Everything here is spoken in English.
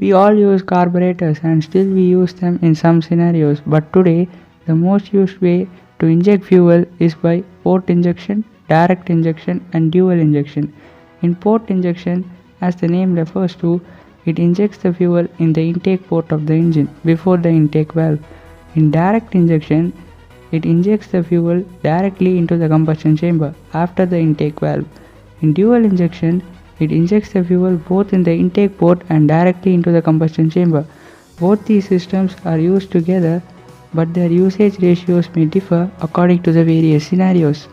We all use carburetors and still we use them in some scenarios, but today the most used way to inject fuel is by port injection, direct injection and dual injection. In port injection, as the name refers to, it injects the fuel in the intake port of the engine before the intake valve. In direct injection, it injects the fuel directly into the combustion chamber after the intake valve. In dual injection, it injects the fuel both in the intake port and directly into the combustion chamber. Both these systems are used together, but their usage ratios may differ according to the various scenarios.